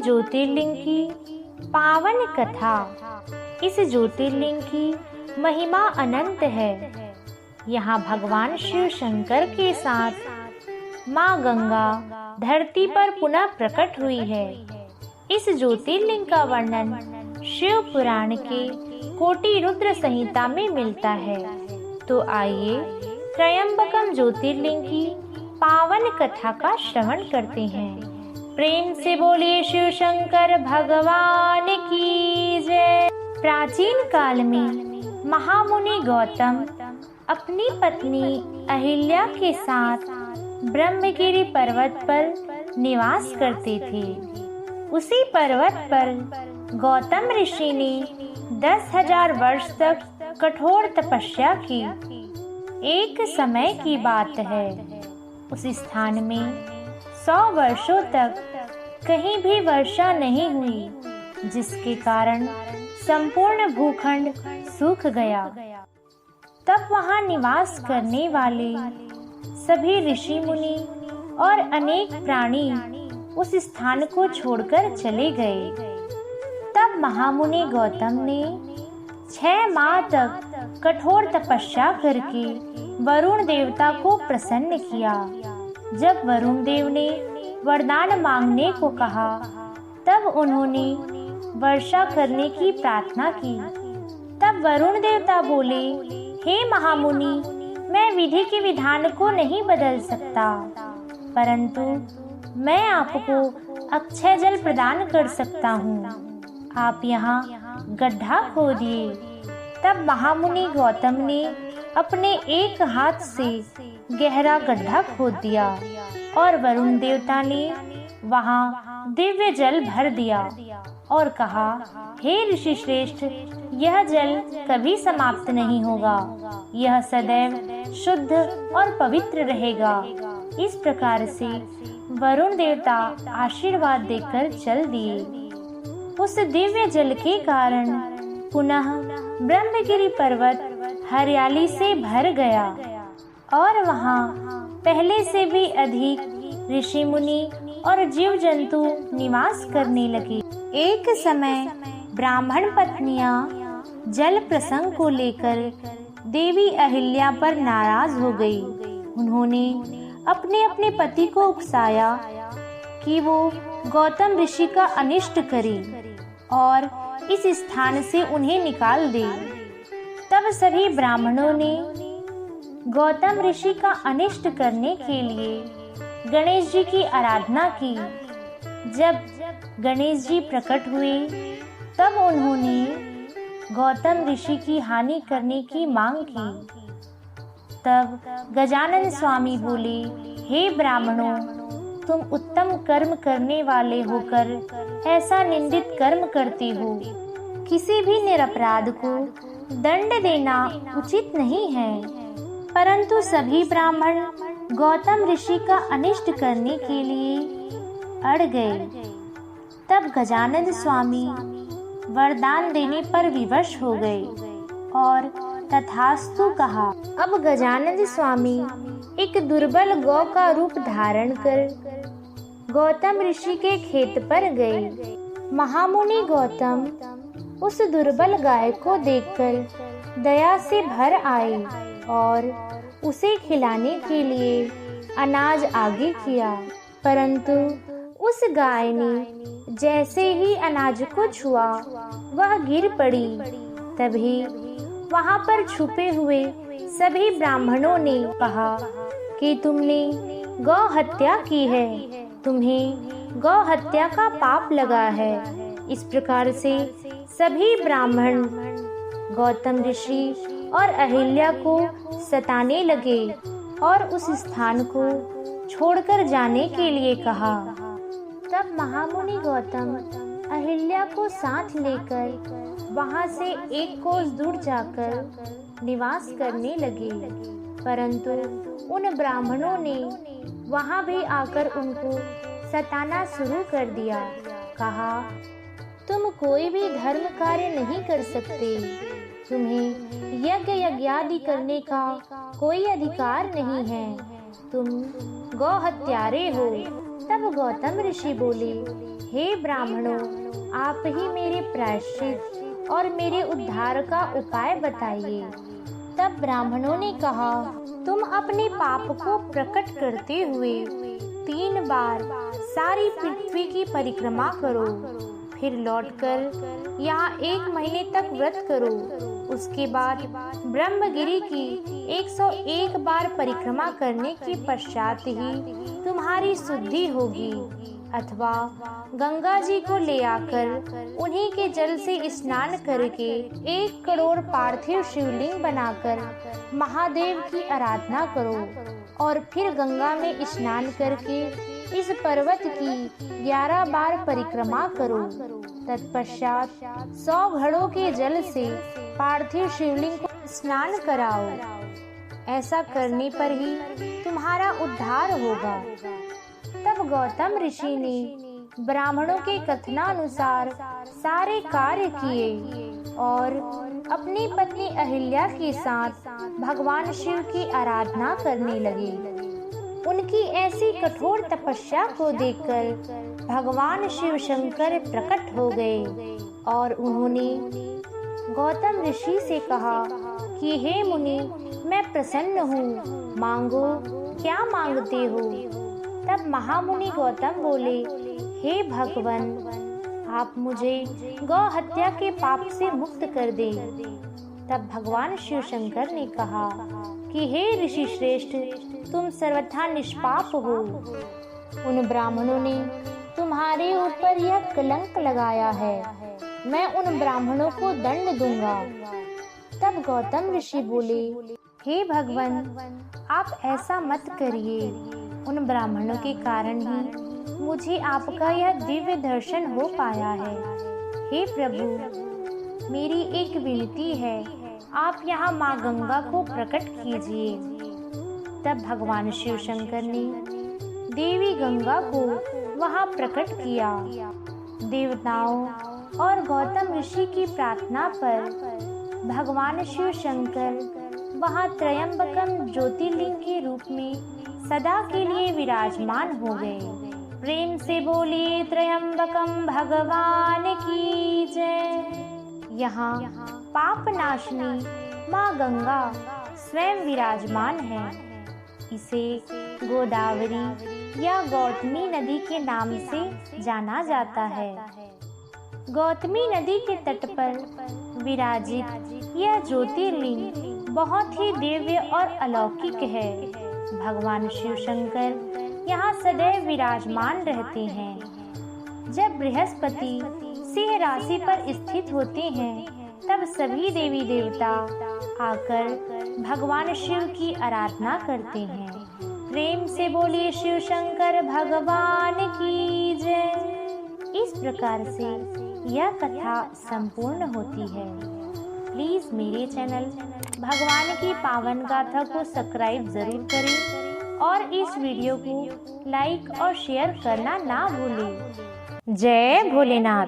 ज्योतिर्लिंग की पावन कथा। इस ज्योतिर्लिंग की महिमा अनंत है। यहाँ भगवान शिव शंकर के साथ माँ गंगा धरती पर पुनः प्रकट हुई है। इस ज्योतिर्लिंग का वर्णन शिव पुराण के कोटि रुद्र संहिता में मिलता है। तो आइए त्रयंबकम ज्योतिर्लिंग की पावन कथा का श्रवण करते हैं। प्रेम से बोलिए शिव शंकर भगवान की जय। प्राचीन काल में महामुनि गौतम अपनी पत्नी अहिल्या के साथ ब्रह्मगिरि पर्वत पर निवास करते थे। उसी पर्वत पर गौतम ऋषि ने 10,000 वर्ष तक कठोर तपस्या की। एक समय की बात है, उस स्थान में 100 वर्षों तक कहीं भी वर्षा नहीं हुई, जिसके कारण संपूर्ण भूखंड सूख गया। तब वहां निवास करने वाले सभी ऋषि मुनि और अनेक प्राणी उस स्थान को छोड़कर चले गए। तब महामुनि गौतम ने 6 माह तक कठोर तपस्या करके वरुण देवता को प्रसन्न किया। जब वरुण देव ने वरदान मांगने को कहा, तब उन्होंने वर्षा करने की प्रार्थना की। तब वरुण देवता बोले, हे महामुनि, मैं विधि के विधान को नहीं बदल सकता, परंतु मैं आपको अक्षय जल प्रदान कर सकता हूँ। आप यहाँ गड्ढा खोदिए। तब महामुनि गौतम ने अपने एक हाथ से गहरा गड्ढा खोद दिया और वरुण देवता ने वहां दिव्य जल भर दिया और कहा, हे ऋषि श्रेष्ठ, यह जल कभी समाप्त नहीं होगा, यह सदैव शुद्ध और पवित्र रहेगा। इस प्रकार से वरुण देवता आशीर्वाद देकर चल दिए। उस दिव्य जल के कारण पुनः ब्रह्मगिरि पर्वत हरियाली से भर गया और वहाँ पहले से भी अधिक ऋषि मुनि और जीव जंतु निवास करने लगे। एक समय ब्राह्मण पत्नियां जल प्रसंग को लेकर देवी अहिल्या पर नाराज हो गई। उन्होंने अपने अपने पति को उकसाया कि वो गौतम ऋषि का अनिष्ट करे और इस स्थान से उन्हें निकाल दे। तब सभी ब्राह्मणों ने गौतम ऋषि का अनिष्ट करने के लिए गणेश जी की आराधना की। जब गणेश जी प्रकट हुए, तब उन्होंने गौतम ऋषि की हानि करने की मांग की। तब गजानन स्वामी बोले, हे ब्राह्मणों, तुम उत्तम कर्म करने वाले होकर ऐसा निंदित कर्म करते हो। किसी भी निरपराध को दंड देना उचित नहीं है, परंतु सभी ब्राह्मण गौतम ऋषि का अनिष्ट करने के लिए अड़ गए। तब गजानन स्वामी वरदान देने पर विवश हो गए और तथास्तु कहा। अब गजानन स्वामी एक दुर्बल गौ का रूप धारण कर गौतम ऋषि के खेत पर गए। महामुनि गौतम उस दुर्बल गाय को देखकर दया से भर आए और उसे खिलाने के लिए अनाज आगे किया, परंतु उस गाय ने जैसे ही अनाज को छुआ, वह गिर पड़ी। तभी वहां पर छुपे हुए सभी ब्राह्मणों ने कहा कि तुमने गौ हत्या की है, तुम्हें गौ हत्या का पाप लगा है। इस प्रकार से सभी ब्राह्मण गौतम ऋषि और अहिल्या को सताने लगे और उस स्थान को छोड़कर जाने के लिए कहा। तब महामुनि गौतम अहिल्या को साथ लेकर वहां से एक कोस दूर जाकर निवास करने लगे, परंतु उन ब्राह्मणों ने वहां भी आकर उनको सताना शुरू कर दिया। कहा, तुम कोई भी धर्म कार्य नहीं कर सकते, तुम्हें यज्ञ यज्ञादि करने का कोई अधिकार नहीं है, तुम गौ हत्यारे हो। तब गौतम ऋषि बोले, हे ब्राह्मणों, आप ही मेरे प्रायश्चित और मेरे उद्धार का उपाय बताइए। तब ब्राह्मणों ने कहा, तुम अपने पाप को प्रकट करते हुए 3 बार सारी पृथ्वी की परिक्रमा करो, फिर लौटकर यहाँ 1 महीने तक व्रत करो। उसके बाद ब्रह्मगिरि की 101 बार परिक्रमा करने के पश्चात ही तुम्हारी शुद्धि होगी, अथवा गंगा जी को ले आकर उन्हीं के जल से स्नान करके 1 करोड़ पार्थिव शिवलिंग बनाकर महादेव की आराधना करो, और फिर गंगा में स्नान करके इस पर्वत की 11 बार परिक्रमा करो। तत्पश्चात 100 घड़ों के जल से पार्थिव शिवलिंग को स्नान कराओ। ऐसा करने पर ही तुम्हारा उद्धार होगा। तब गौतम ऋषि ने ब्राह्मणों के कथनानुसार सारे कार्य किए और अपनी पत्नी अहिल्या के साथ भगवान शिव की आराधना करने लगे। उनकी ऐसी कठोर तपस्या को देखकर भगवान शिव शंकर प्रकट हो गए और उन्होंने गौतम ऋषि से कहा कि हे मुनि, मैं प्रसन्न हूँ, मांगो, क्या मांगते हो। तब महामुनि गौतम बोले, हे भगवान, आप मुझे गौ हत्या के पाप से मुक्त कर दे। तब भगवान शिव शंकर ने कहा कि हे ऋषि श्रेष्ठ, तुम सर्वथा निष्पाप हो। उन ब्राह्मणों ने तुम्हारे ऊपर यह कलंक लगाया है, मैं उन ब्राह्मणों को दंड दूंगा। तब गौतम ऋषि बोले, हे भगवान, आप ऐसा मत करिए, उन ब्राह्मणों के कारण ही मुझे आपका यह दिव्य दर्शन हो पाया है। हे प्रभु, मेरी एक विनती है, आप यहाँ माँ गंगा को प्रकट कीजिए। तब भगवान शिव शंकर ने देवी गंगा को वहाँ प्रकट किया। देवताओं और गौतम ऋषि की प्रार्थना पर भगवान शिव शंकर वहाँ त्रयंबकम ज्योतिर्लिंग के रूप में सदा के लिए विराजमान हो गए। प्रेम से बोलिए त्रयंबकम भगवान की जय। यहाँ पाप नाशनी माँ गंगा स्वयं विराजमान है। इसे गोदावरी या गौतमी नदी के नाम से जाना जाता है। गौतमी नदी के तट पर विराजित यह ज्योतिर्लिंग बहुत ही दिव्य और अलौकिक है। भगवान शिव शंकर यहाँ सदैव विराजमान रहते हैं। जब बृहस्पति सिंह राशि पर स्थित होते हैं, तब सभी देवी देवता आकर भगवान शिव की आराधना करते हैं। प्रेम से बोलिए शिव शंकर भगवान की जय। इस प्रकार से यह कथा संपूर्ण होती है। प्लीज मेरे चैनल भगवान की पावन गाथा को सब्सक्राइब जरूर करें और इस वीडियो को लाइक और शेयर करना ना भूलें। जय भोलेनाथ।